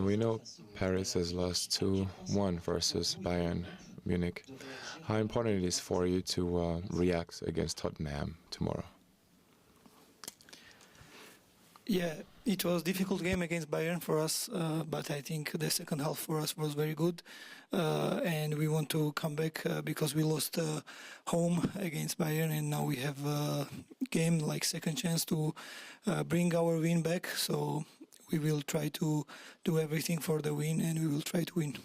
We know Paris has lost 2-1 versus Bayern Munich. How important it is for you to react against Tottenham tomorrow? Yeah, it was a difficult game against Bayern for us, but I think the second half for us was very good. And we want to come back because we lost home against Bayern, and now we have a game like second chance to bring our win back. So we will try to do everything for the win, and we will try to win.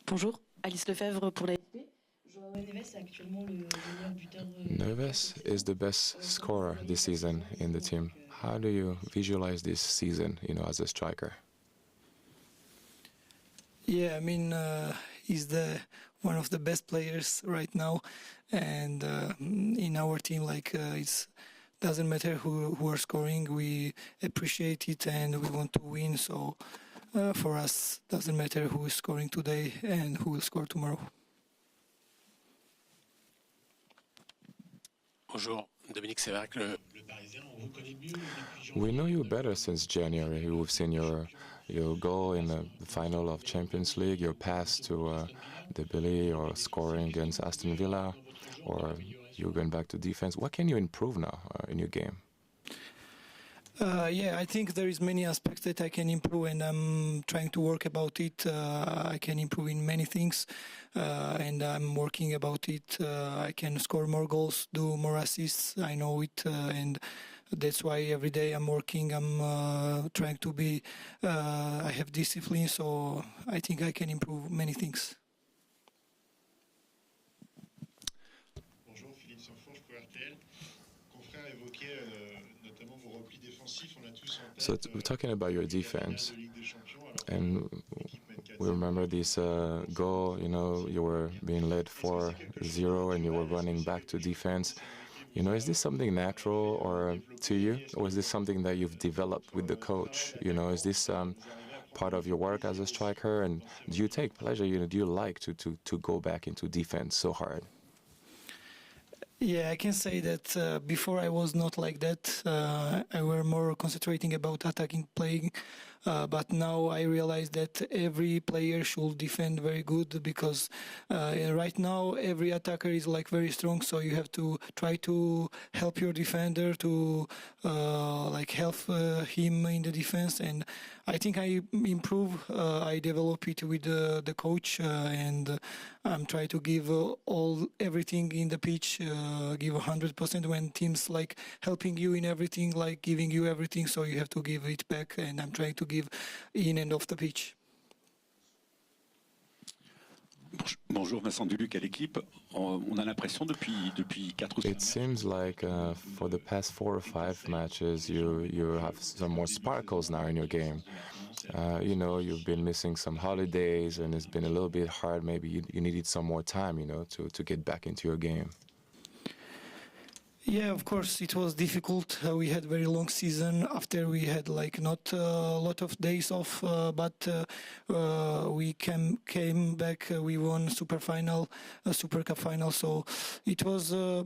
Bonjour, Alice Lefebvre pour la Neves is the best scorer this season in the team. How do you visualize this season, as a striker? Yeah, I mean, he's one of the best players right now, and in our team, it doesn't matter who are scoring. We appreciate it and we want to win. So for us, doesn't matter who is scoring today and who will score tomorrow. Bonjour, Dominique, c'est vrai que We know you better since January. We've seen your goal in the final of Champions League, your pass to Dembele, your scoring against Aston Villa, or you going back to defense. What can you improve now in your game? Yeah, I think there is many aspects that I can improve, and I'm trying to work about it. I can improve in many things, and I'm working about it. I can score more goals, do more assists. I know it, and that's why every day I'm working. I'm trying to be. I have discipline, so I think I can improve many things. Bonjour, Philippe Sanfourche pour RTL. Confrère évoquait notamment vos replis défensifs. On a tous en tête. So we're talking about your defense, and we remember this goal. You were being led 4-0, and you were running back to defense. Is this something natural or to you, or is this something that you've developed with the coach? Is this part of your work as a striker, and do you take pleasure? Do you like to go back into defense so hard? Yeah, I can say that before I was not like that. I were more concentrating about attacking, playing. But now I realize that every player should defend very good because right now every attacker is very strong. So you have to try to help your defender to help him in the defense. And I think I improve. I develop it with the coach, and I'm trying to give everything in the pitch. Give 100% when teams helping you in everything, giving you everything. So you have to give it back, and I'm trying to give in and off the pitch. Bonjour, Vincent Duluc à l'équipe. On a l'impression depuis 4 ou 5 It seems like for the past 4 or 5 matches, you have some more sparkles now in your game. You've been missing some holidays, and it's been a little bit hard. Maybe you needed some more time, to get back into your game. Yeah, of course, it was difficult. We had very long season. After we had not a lot of days off, but we came back. We won Super Cup final. So it was a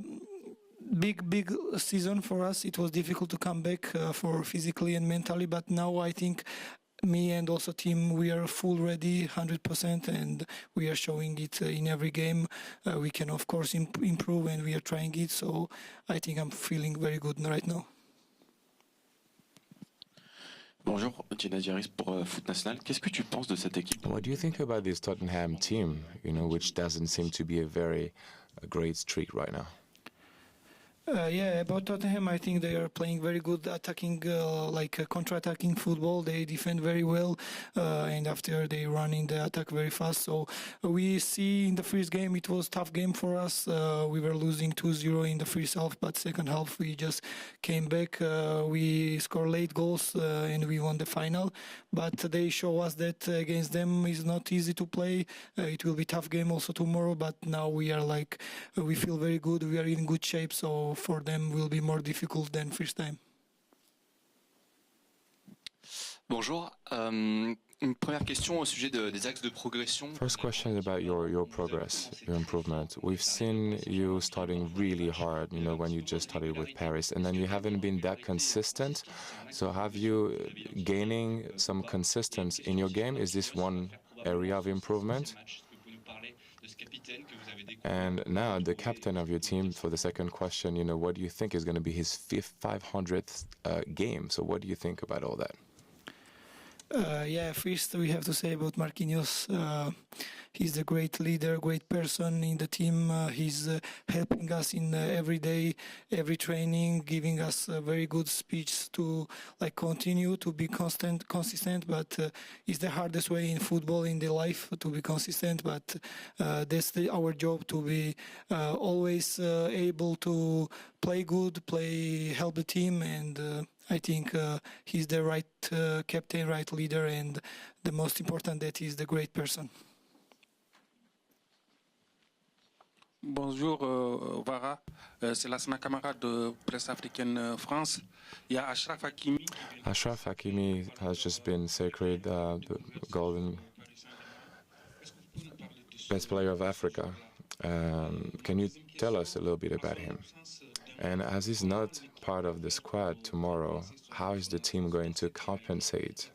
big season for us. It was difficult to come back for physically and mentally, but now I think me and also team, we are full ready, 100%, and we are showing it in every game. We can, of course, improve, and we are trying it. So I think I'm feeling very good right now. Bonjour, Gina Diaris pour Foot National. Qu'est-ce que tu penses de cette équipe? What do you think about this Tottenham team, which doesn't seem to be a great streak right now? Yeah, about Tottenham, I think they are playing very good attacking, counter-attacking football. They defend very well, and after they run in the attack very fast. So we see in the first game, it was a tough game for us. We were losing 2-0 in the first half, but second half we just came back. We scored late goals, and we won the final. But they show us that against them is not easy to play. It will be a tough game also tomorrow, but now we are we feel very good. We are in good shape, so for them will be more difficult than first time. Bonjour, Une première question au sujet des axes de progression. First question is about your progress, your improvement. We've seen you starting really hard, you know, when you just started with Paris, and then you haven't been that consistent. So have you gaining some consistency in your game? Is this one area of improvement? And now the captain of your team, for the second question, you know, what do you think is going to be his 500th game? So what do you think about all that? Yeah, first we have to say about Marquinhos. He's a great leader, great person in the team. He's helping us in every day, every training, giving us a very good speech to like continue to be consistent. But it's the hardest way in football, in the life, to be consistent. But that's our job, to be always able to play good, help the team, and I think he's the right captain, right leader, and the most important that he's the great person. Bonjour Vara, c'est Lassana Camara de Presse Africaine France. Il y a Achraf Hakimi. Achraf Hakimi has just been sacred the golden best player of Africa. Can you tell us a little bit about him? And as he's not part of the squad tomorrow, how is the team going to compensate,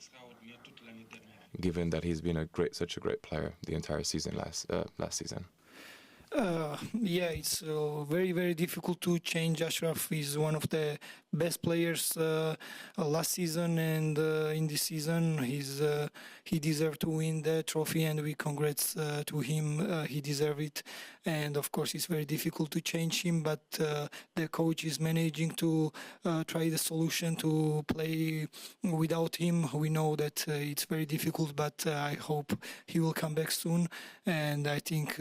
given that he's been such a great player the entire season last season? Yeah, it's very, very difficult to change. Achraf is one of the best players last season, and in this season he deserved to win the trophy, and we congrats to him. He deserved it, and of course it's very difficult to change him, but the coach is managing to try the solution to play without him. We know that it's very difficult, but I hope he will come back soon, and I think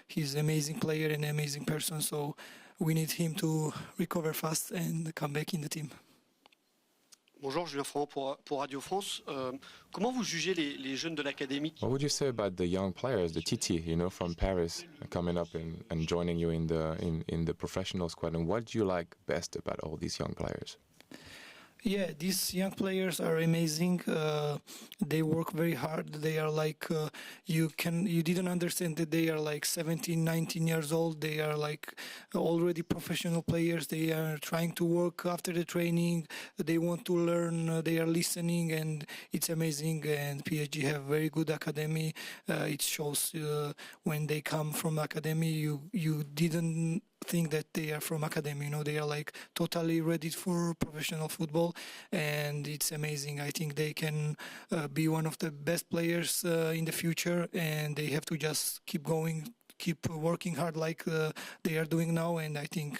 he's an amazing player and an amazing person, so we need him to recover fast and come back in the team. Bonjour, Julien Franc pour Radio France. Comment vous jugez les jeunes de l'académie? What would you say about the young players, the TT, you know, from Paris, coming up and joining you in the professional squad? And what do you like best about all these young players? Yeah, these young players are amazing. They work very hard. They are like, you didn't understand that they are like 17, 19 years old. They are like already professional players. They are trying to work after the training. They want to learn. They are listening, and it's amazing. And PSG have very good academy. It shows when they come from academy, you didn't think that they are from academy, you know, they are like totally ready for professional football, and it's amazing. I think they can be one of the best players in the future, and they have to just keep going, keep working hard like they are doing now, and I think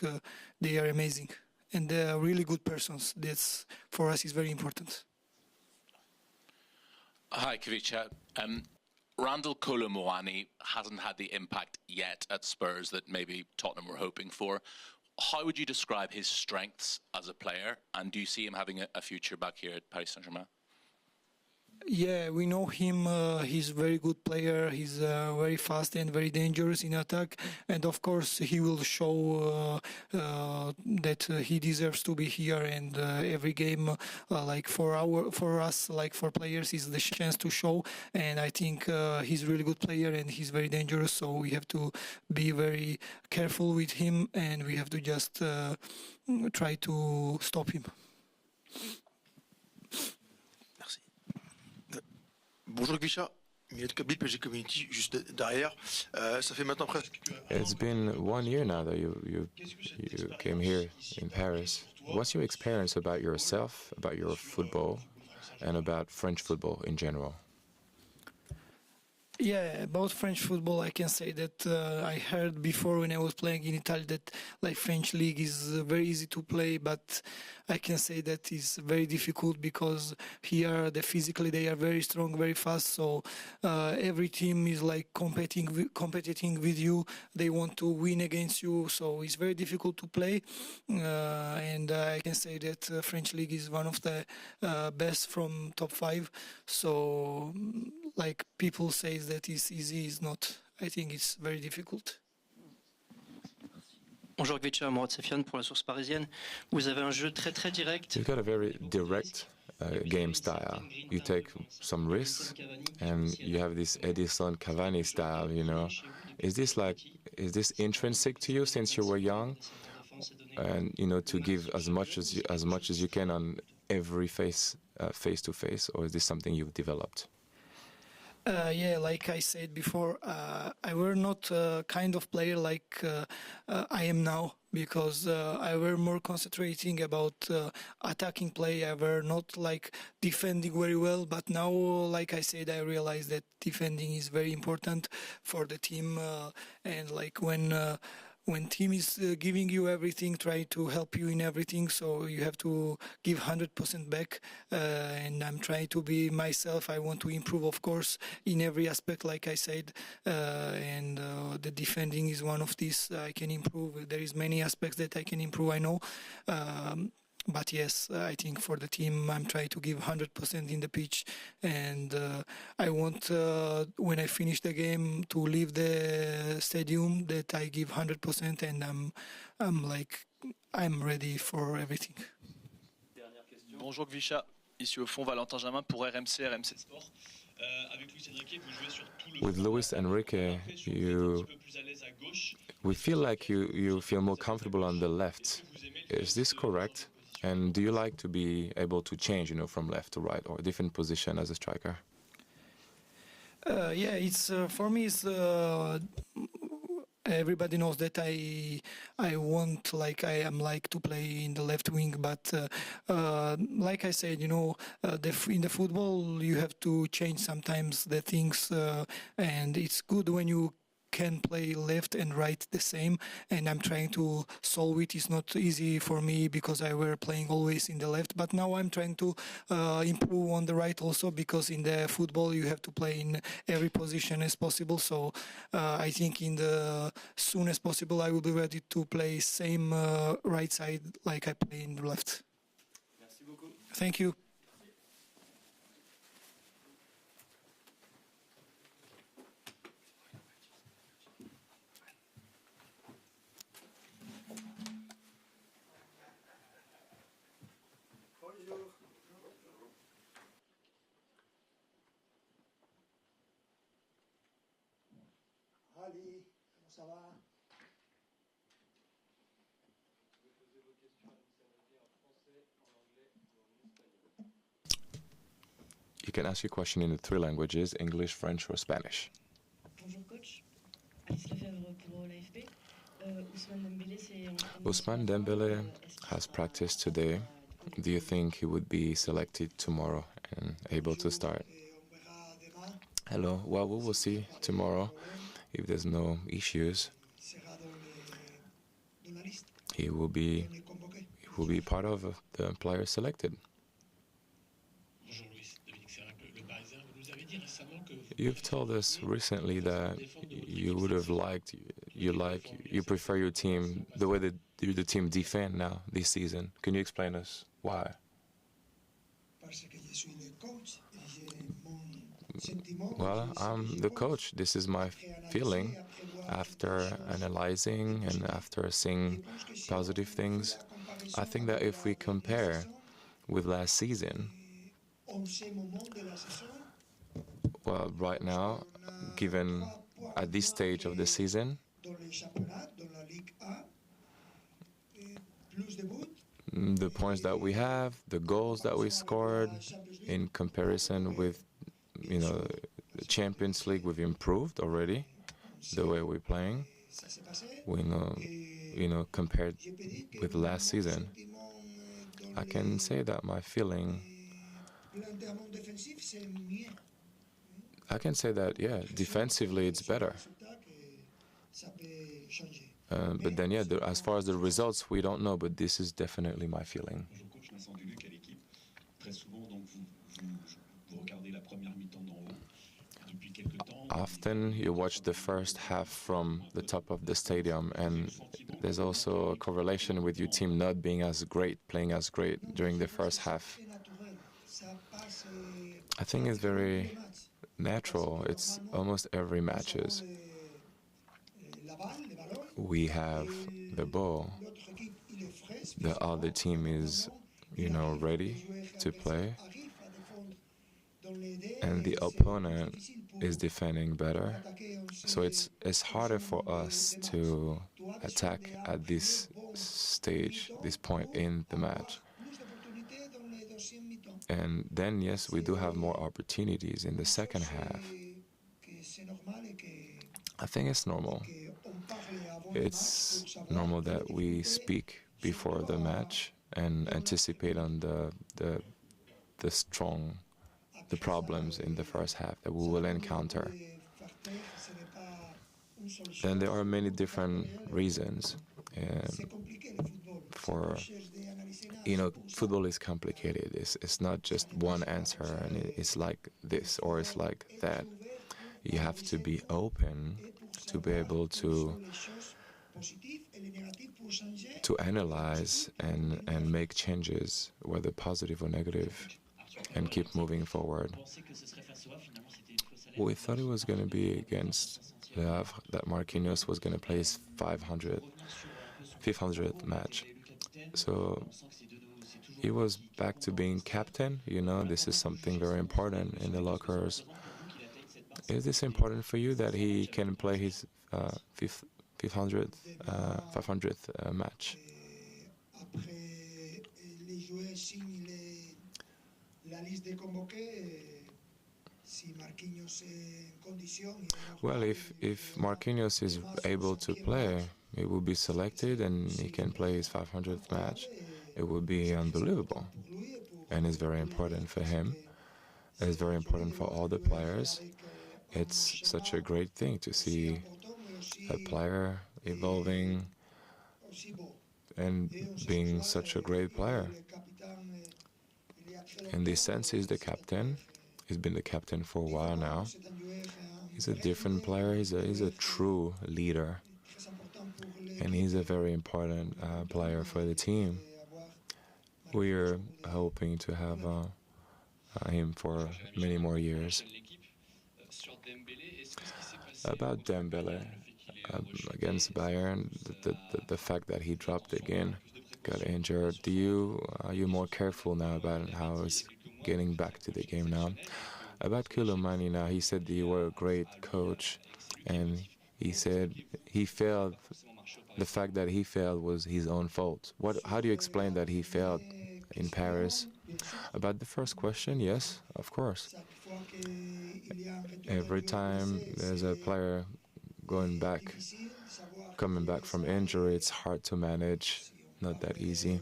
they are amazing, and they are really good persons. That's for us is very important. Hi, Khvicha. Randall Kolo Muani hasn't had the impact yet at Spurs that maybe Tottenham were hoping for. How would you describe his strengths as a player, and do you see him having a future back here at Paris Saint-Germain? Yeah, we know him. He's a very good player. He's very fast and very dangerous in attack. And of course, he will show that he deserves to be here. And every game, like for us, like for players, is the chance to show. And I think he's a really good player and he's very dangerous. So we have to be very careful with him, and we have to just try to stop him. Bonjour Khvicha, Millet Kabli, PSG Community, juste derrière. Ça fait maintenant presque. It's been 1 year now that you came here in Paris. What's your experience about yourself, about your football, and about French football in general? Yeah, about French football, I can say that I heard before when I was playing in Italy that like French league is very easy to play, but I can say that it's very difficult because here physically they are very strong, very fast. So every team is like competing with you. They want to win against you, so it's very difficult to play. And I can say that French league is one of the best from top 5. So like people say that it's easy, it's not. I think it's very difficult. Bonjour Khvicha, Mourad Sefiane pour la Source Parisienne. Vous avez un jeu très très direct. You've got a very direct game style. You take some risks, and you have this Edison Cavani style. Is this intrinsic to you since you were young, and to give as much as you can on every face to face, or is this something you've developed? Yeah, like I said before, I were not kind of player like I am now, because I were more concentrating about attacking play. I were not like defending very well, but now, like I said, I realized that defending is very important for the team, and like when team is giving you everything, try to help you in everything, so you have to give 100% back, and I'm trying to be myself. I want to improve, of course, in every aspect, like I said, and the defending is one of these I can improve. There is many aspects that I can improve, I know, but yes, I think for the team I'm trying to give 100% in the pitch, and I want when I finish the game to leave the stadium that I give 100%, and I'm ready for everything. Bonjour Khvicha, ici au fond Valentin Jamin pour RMC Sport. With Luis Enrique, we feel like you feel more comfortable on the left. Is this correct? And do you like to be able to change, from left to right or a different position as a striker? Yeah, it's for me. It's everybody knows that I want, like I am like to play in the left wing, but like I said, in the football you have to change sometimes the things, and it's good when you can play left and right the same, and I'm trying to solve it. It's not easy for me because I were playing always in the left, but now I'm trying to improve on the right also, because in the football you have to play in every position as possible. So I think in the soon as possible I will be ready to play same right side like I play in the left. Merci beaucoup. Thank you. Ali, comment ça va? You can ask your question in the 3 languages, English, French, or Spanish. Bonjour coach, Alice Lefebvre pour l'AFP. Ousmane Dembele has practiced today. Do you think he would be selected tomorrow and able to start? Hello. Well, we will see tomorrow. If there's no issues, he will be part of the players selected. You've told us recently that you would have you prefer your team the way that the team defend now this season. Can you explain us why? Well, I'm the coach. This is my feeling after analyzing and after seeing positive things. I think that if we compare with last season, well, right now, given at this stage of the season, the points that we have, the goals that we scored, in comparison with the Champions League, we've improved already the way we're playing. We know, compared with last season, I can say that my feeling, I can say that, yeah, defensively it's better. But then, yeah, as far as the results, we don't know, but this is definitely my feeling. Often you watch the first half from the top of the stadium, and there's also a correlation with your team not being as great, playing as great during the first half. I think it's very natural. It's almost every matches. We have the ball. The other team is, ready to play. and the opponent is defending better. So it's harder for us to attack at this stage, this point in the match. And then, yes, we do have more opportunities in the second half. I think it's normal. It's normal that we speak before the match and anticipate on the problems in the first half that we will encounter. Then there are many different reasons for, football is complicated. It's not just one answer and it's like this or it's like that. You have to be open to be able to analyze and make changes, whether positive or negative, and keep moving forward. We thought it was going to be against Le Havre, that Marquinhos was going to play his 500th match. So he was back to being captain. This is something very important in the lockers. Is this important for you that he can play his 500th match? Well, if Marquinhos is able to play, he will be selected and he can play his 500th match. It would be unbelievable, and it's very important for him. It's very important for all the players. It's such a great thing to see a player evolving and being such a great player. In this sense, he's the captain. He's been the captain for a while now. He's a different player. He's a true leader, and he's a very important player for the team. We are hoping to have him for many more years. About Dembele against Bayern, the fact that he dropped again, got injured. Are you more careful now about how he's getting back to the game now? About Koulibaly now, he said that you were a great coach, and he said he failed. The fact that he failed was his own fault. How do you explain that he failed in Paris? About the first question, yes, of course. Every time there's a player coming back from injury, it's hard to manage, not that easy.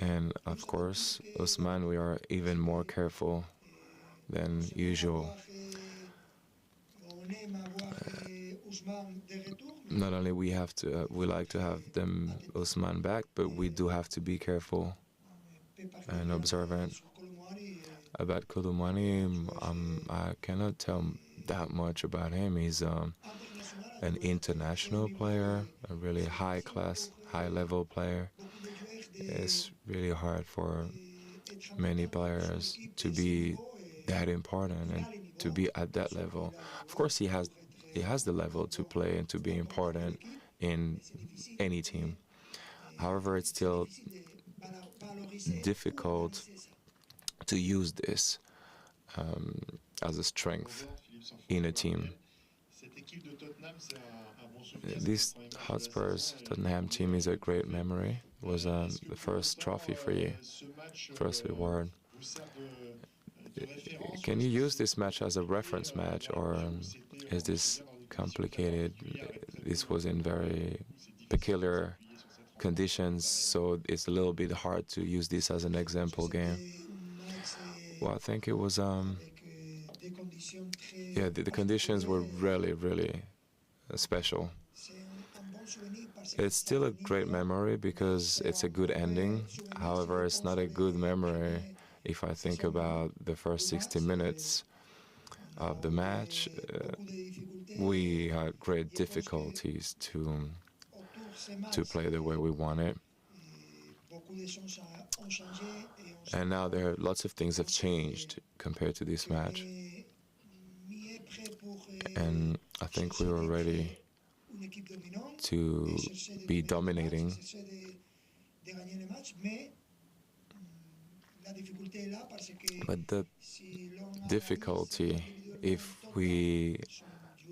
And of course, Ousmane, we are even more careful than usual. Not only we like to have Ousmane back, but we do have to be careful and observant. About Koulibaly, I cannot tell that much about him. He's an international player, a really high-class, high-level player. It's really hard for many players to be that important and to be at that level. Of course, he has the level to play and to be important in any team. However, it's still difficult to use this as a strength in a team. This Hotspurs Tottenham team is a great memory. It was the first trophy for you, first reward. Can you use this match as a reference match, or is this complicated? This was in very peculiar conditions, so it's a little bit hard to use this as an example game. Well, I think it was, the conditions were really, really special. It's still a great memory because it's a good ending. However, it's not a good memory if I think about the first 60 minutes of the match. We had great difficulties to play the way we wanted. And now lots of things have changed compared to this match. And I think we were ready to be dominating. But the difficulty, if we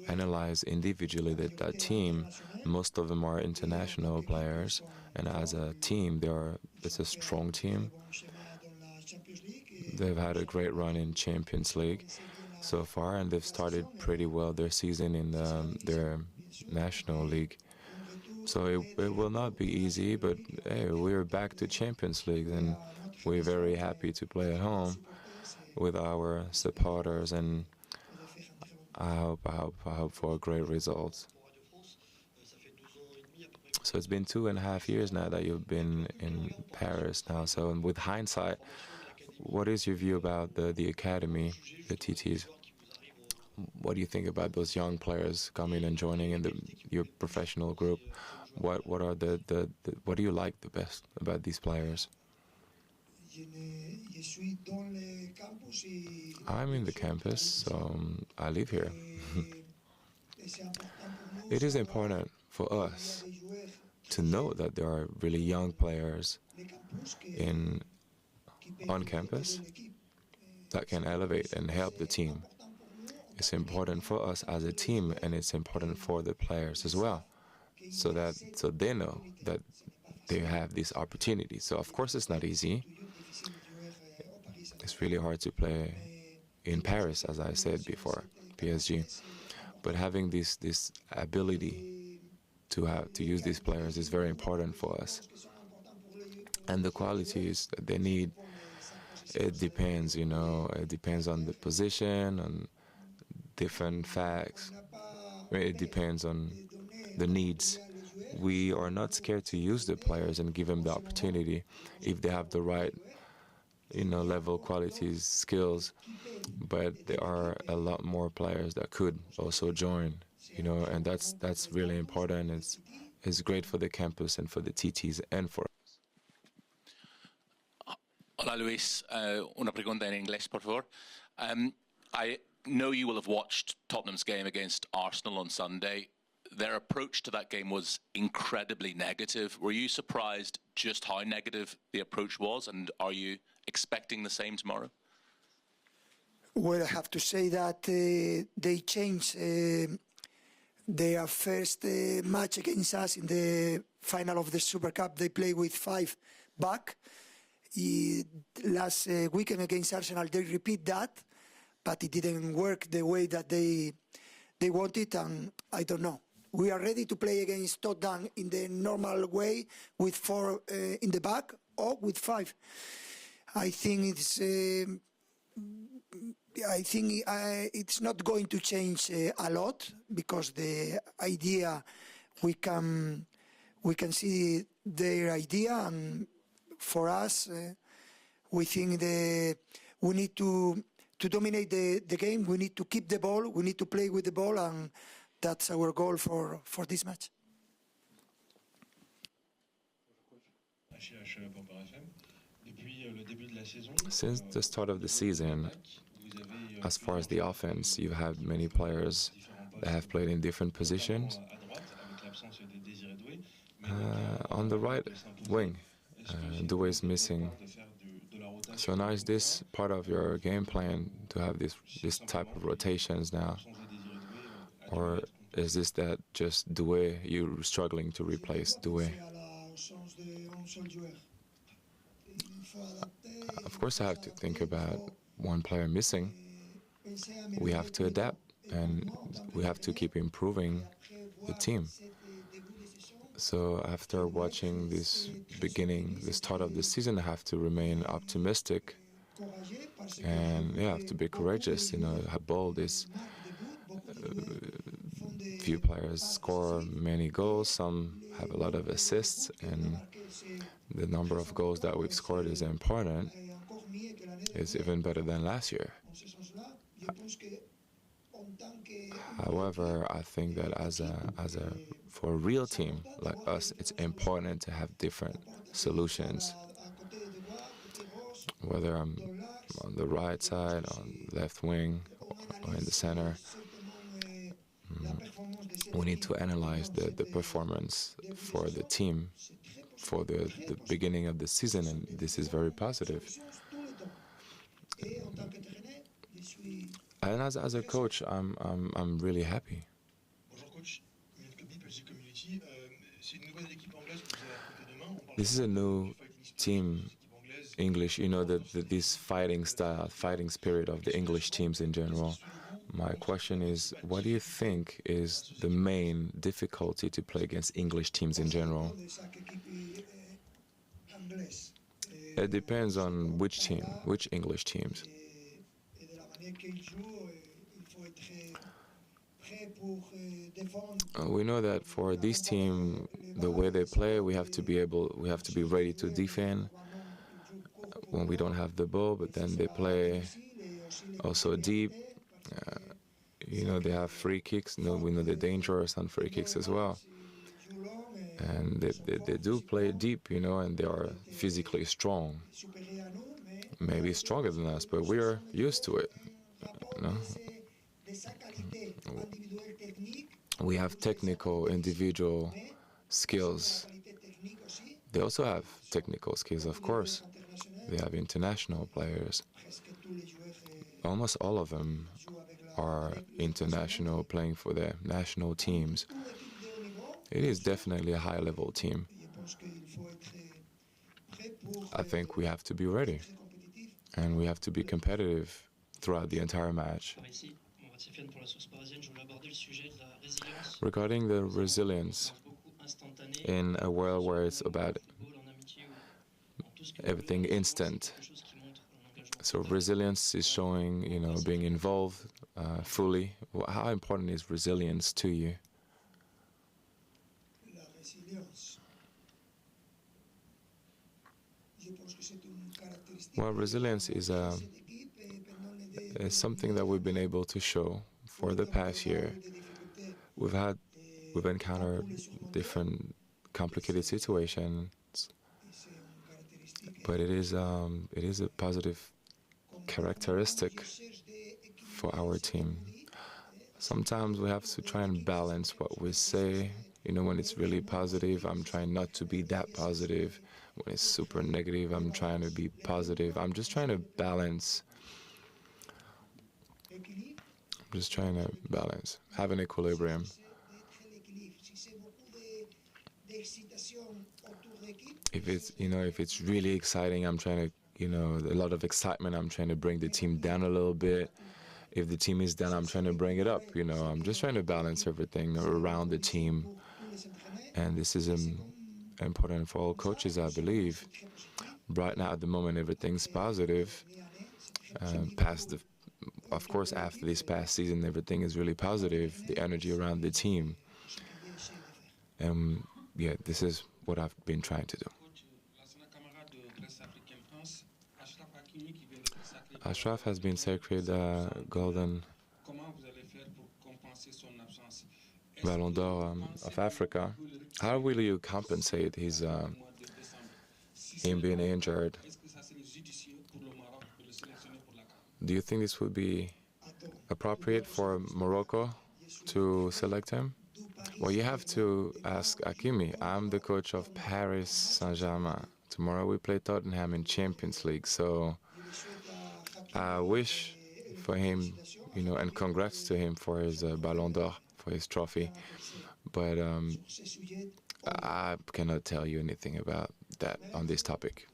analyze individually that team, most of them are international players, and as a team, it's a strong team. They've had a great run in Champions League so far, and they've started pretty well their season in their national league. So it will not be easy, but hey, we're back to Champions League, and we're very happy to play at home with our supporters, and I hope for a great result. So it's been 2.5 years now that you've been in Paris now. So with hindsight, what is your view about the academy, the TTs? What do you think about those young players coming and joining in your professional group? What do you like the best about these players? I'm in the campus, so I live here. It is important for us to know that there are really young players on campus that can elevate and help the team. It's important for us as a team, and it's important for the players as well, so they know that they have this opportunity. So of course it's not easy. It's really hard to play in Paris, as I said before, PSG. But having this ability to use these players is very important for us. And the qualities that they need, it depends, it depends on the position, on different facts. It depends on the needs. We are not scared to use the players and give them the opportunity if they have the right, level, qualities, skills. But there are a lot more players that could also join, and that's really important. It's great for the campus and for the TTs and for us. Hola Luis, una pregunta en inglés, por favor. I know you will have watched Tottenham's game against Arsenal on Sunday. Their approach to that game was incredibly negative. Were you surprised just how negative the approach was, and are you expecting the same tomorrow? Well, I have to say that they changed their first match against us in the final of the Super Cup. They played with 5 back. Last weekend against Arsenal, they repeat that, but it didn't work the way that they wanted, and I don't know. We are ready to play against Tottenham in the normal way with 4 in the back or with 5. I think it's not going to change a lot, because the idea we can see their idea, and for us we think we need to dominate the game. We need to keep the ball. We need to play with the ball, and that's our goal for this match. Since the start of the season, as far as the offense, you've had many players that have played in different positions. On the right wing, Doué is missing. So now is this part of your game plan to have this type of rotations now? Or is this that just Doué, you're struggling to replace Doué? Of course I have to think about one player missing. We have to adapt, and we have to keep improving the team. So after watching the start of the season, I have to remain optimistic, and I have to be courageous, have bold. Few players score many goals, some have a lot of assists, and the number of goals that we've scored is important. It's even better than last year. However, I think that for a real team like us, it's important to have different solutions. Whether I'm on the right side, on left wing, or in the center, we need to analyze the performance for the team for the beginning of the season, and this is very positive. And as a coach, I'm really happy. Bonjour coach, Enrique and Khvicha Community. C'est une nouvelle équipe anglaise que vous avez recrutée demain. On parle This is a new team, English, you know, this fighting style, fighting spirit of the English teams in general. My question is, what do you think is the main difficulty to play against English teams in general? It depends on which team, which English teams. We know that for this team, the way they play, we have to be ready to defend when we don't have the ball, but then they play also deep. You know, they have free kicks. We know they're dangerous on free kicks as well. And they do play deep, you know, and they are physically strong. Maybe stronger than us, but we are used to it. You know? We have technical, individual skills. They also have technical skills, of course. They have international players. Almost all of them are international, playing for their national teams. It is definitely a high-level team. I think we have to be ready, and we have to be competitive throughout the entire match. Regarding the resilience, in a world where it's about everything instant, so resilience is showing, you know, being involved fully. How important is resilience to you? Well, resilience is something that we've been able to show for the past year. We've encountered different complicated situations, but it is a positive characteristic for our team. Sometimes we have to try and balance what we say. You know, when it's really positive, I'm trying not to be that positive. When it's super negative, I'm trying to be positive. I'm just trying to balance. I'm just trying to balance, have an equilibrium. If it's really exciting, I'm trying to, you know, a lot of excitement, I'm trying to bring the team down a little bit. If the team is down, I'm trying to bring it up, you know. I'm just trying to balance everything around the team. And this is important for all coaches, I believe. Right now, at the moment, everything's positive. Of course, after this past season, everything is really positive, the energy around the team. Yeah, this is what I've been trying to do. Achraf has been sacred Golden Ballon d'Or of Africa. How will you compensate him being injured? Do you think this would be appropriate for Morocco to select him? Well, you have to ask Hakimi. I'm the coach of Paris Saint-Germain. Tomorrow we play Tottenham in Champions League, so I wish for him, you know, and congrats to him for his Ballon d'Or, for his trophy. But I cannot tell you anything about that on this topic.